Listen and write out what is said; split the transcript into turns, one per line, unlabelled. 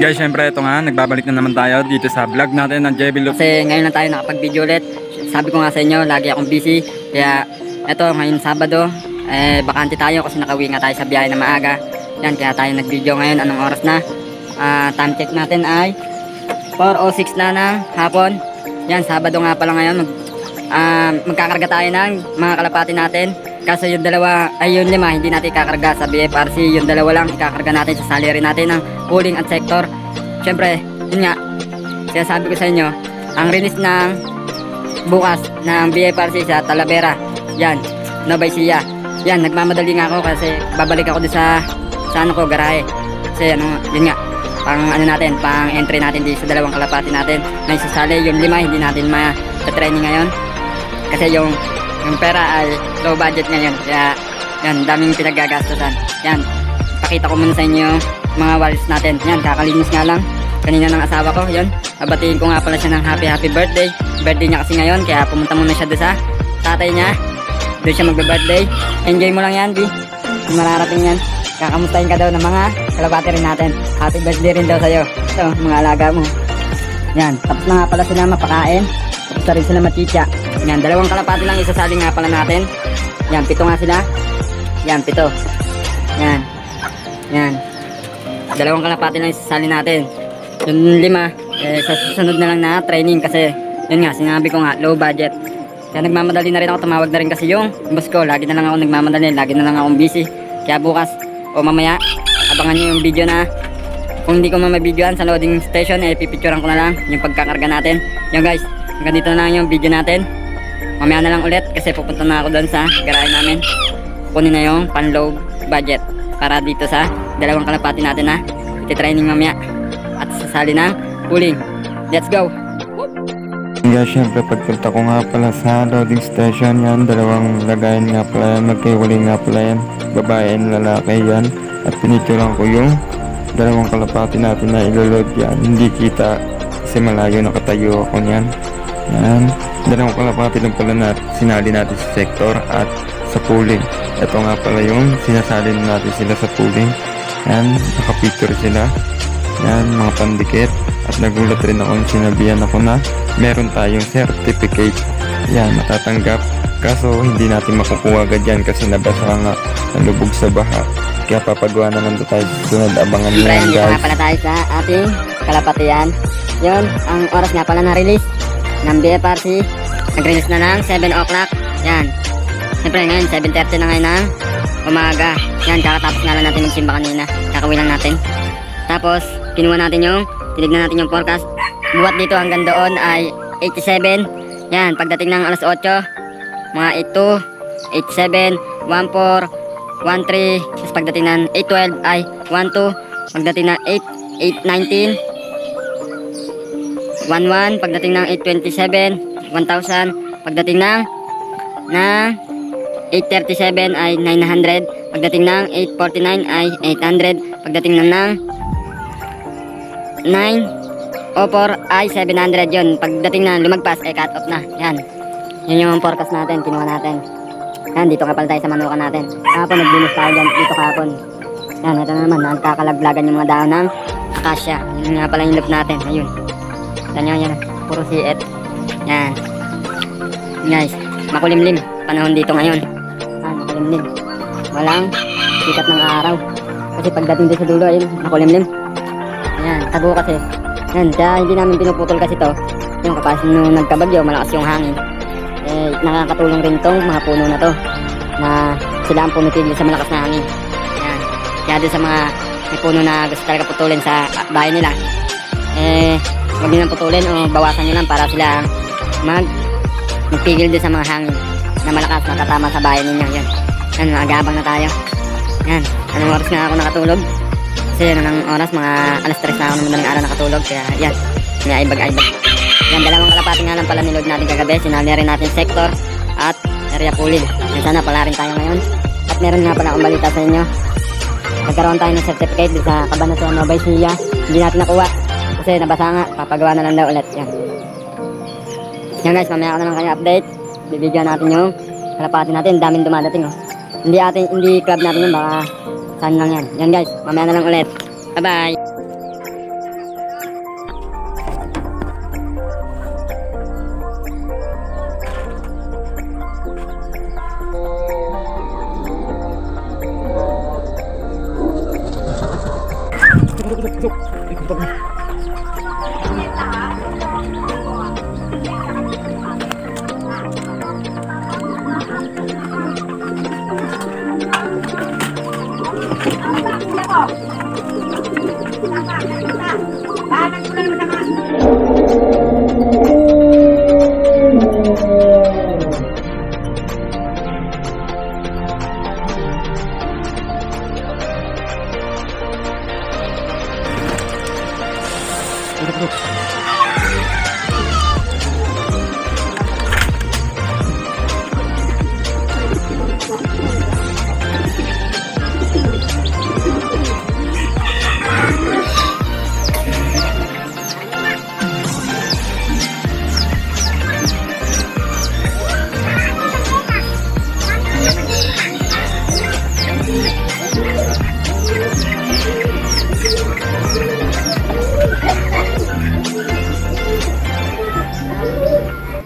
Guys, syempre ito nga, nagbabalik na naman tayo dito sa vlog natin ng JB Loop.
Kasi ngayon lang tayo nakapag-video ulit. Sabi ko nga sa inyo, lagi akong busy. Kaya ito, ngayon Sabado, bakante tayo kasi nakauwi nga tayo sa biyahe na maaga. Yan, kaya tayo nag-video ngayon. Anong oras na? Time check natin ay 4:06 na ng hapon. Yan, Sabado nga pala ngayon. Magkakarga tayo ng mga kalapati natin. Kaso yung dalawa, ay yung lima, hindi natin ikakarga sa BFRC. Yung dalawa lang, ikakarga natin sa salary natin ng pooling at sector. Siyempre, yun nga, sinasabi ko sa inyo, ang release ng bukas ng BFRC sa Talavera, yan, Nueva Ecija. Yan, nagmamadali nga ako kasi babalik ako doon sa ano ko, garahe. Kasi ano, yun nga, pang ano natin, pang entry natin dito sa dalawang kalapati natin na isasali. Yung lima, hindi natin ma-training ngayon. Kasi yung pera ay low budget ngayon. Kaya yan, daming pinaggagastusan. Yan, pakita ko muna sa inyo mga wallets natin. Yan, kakalinis nga lang kanina ng asawa ko. Yan, babatiin ko nga pala siya ng happy birthday. Birthday niya kasi ngayon, kaya pumunta muna siya doon sa tatay niya. Doon siya magbe-birthday. Enjoy mo lang yan, B. Mararating yan. Kakamustahin ka daw ng mga kalabati rin natin. Happy birthday rin daw sa'yo. Ito, mga alaga mo. Yan, tapos na nga pala sila mapakain. Tapos na rin sila matitya. Yan, dalawang kalapati lang isasali nga pala natin. Yan, 7 nga sila. Yan, 7. Yan. Yan. Dalawang kalapati lang isasali natin. Yung 5, sa susunod na lang na training kasi yun nga, sinabi ko nga, low budget. Kaya nagmamadali na rin ako, tumawag na rin kasi yung boss ko. Lagi na lang ako nagmamadali, lagi na lang akong busy. Kaya bukas o mamaya, abangan nyo yung video na kung hindi ko mamabidyoan sa loading station, pipicturean ko na lang yung pagkakarga natin. Yan guys, hanggang dito na lang yung video natin. Mamaya na lang ulit kasi pupunta na ako doon sa garahe namin. Kunin na yung pan low budget para dito sa dalawang kalapati natin na iti-training mamaya at sasali ng pooling. Let's go!
Guys, syempre pagpunta ko nga pala sa loading station, yan, dalawang lagayan nga pala yan, magkaiwalay nga pala yan, babae and lalaki yan, at pinicturean ko yung dalawang kalapati natin na iloload yan. Hindi kita kasi malayo, nakatayo ako niyan. Yan, dalawang kalapati lang pala na sinali natin sa sector at sa pooling. Ito nga pala yung sinasali natin sila sa pooling. Yan, nakapicture sila. Yan, mga pandikit. At nagulat rin ako, sinabihan ako na meron tayong certificate. Yan, matatanggap. Kaso hindi natin makukuha agad yan kasi nabasa nga, nalubog sa baha. Kaya papagawa na lang tayo sa sunod. Abangan nyo yan, guys.
Nga pala tayo sa ating kalapatian. Yun, ang oras nga pala na release ng BFRC. Nag-release na ng 7 o'clock. Yan. Siyempre ngayon, 7:30 na ngayon ng umaga. Yan, kakatapos nga lang natin magsimba kanina. Kakawin lang natin. Tapos, kinuha natin yung, tinignan natin yung forecast. Buwat dito hanggang doon ay 87. Yan, pagdating ng alas 8, mga 82, 87, 14, 13. Tapos pagdating ng 8:12 ay 12. Pagdating ng 8:19, 11. Pagdating ng 8:27, 1,000. Pagdating ng 8:37 ay 900. Pagdating ng 8:49 ay 800. Pagdating ng 9:04 ay 700 yun. Pagdating na lumagpas ay cut off na. Yan. Yun yung forecast natin, kinuha natin. Yan, dito kapal tayo sa manukan natin. Kahapon naglinis tayo dyan dito kahapon. Yan, ito na naman, nagkakalaglagan yung mga dahon ng akasya. Yun nga pala yung loop natin. Ayun. Yan yun, yan. Puro siet. Yan. Guys, makulimlim. Panahon dito ngayon. Yan, makulimlim. Walang sikat ng araw. Kasi pagdating din sa dulo, ayun, makulimlim. Yan, tago kasi. Yan, kaya hindi namin pinuputol kasi to. Yung kapag nung nagkabagyo, malakas yung hangin. Nakakatulong rin tong mga puno na to. Na sila ang pumitigil sa malakas na hangin. Yan. Kaya doon sa mga may puno na gusto talaga putulin sa bahay nila, huwag nyo lang putulin o bawasan nyo lang para sila magpigil doon sa mga hangin na malakas na tatama sa bahay ninyo. Yan. Yan, mag-aabang na tayo. Yan. Anong oras nga ako nakatulog? Kasi yan ang oras, mga alas 3 na ako naman ng araw nakatulog. Kaya yan, may aibag-aibag. Yan, dalawang kalapati nga lang pala niload natin kagabi. Sinali rin natin sector at area pooling. Yan, sana pala rin tayo ngayon. At meron nga pala akong balita sa inyo. Nagkaroon tayo ng certificate sa Cabanatuan Nueva Ecija. Hindi natin nakuha kasi nabasa nga, papagawa na lang daw ulit. Yan. Yan guys, mamaya ako na lang kayo update. Bibigyan natin yung kalapati natin. Daming dumadating, oh. Hindi club natin yun, baka saan lang yan. Yan guys, mamaya na lang ulit. Bye bye.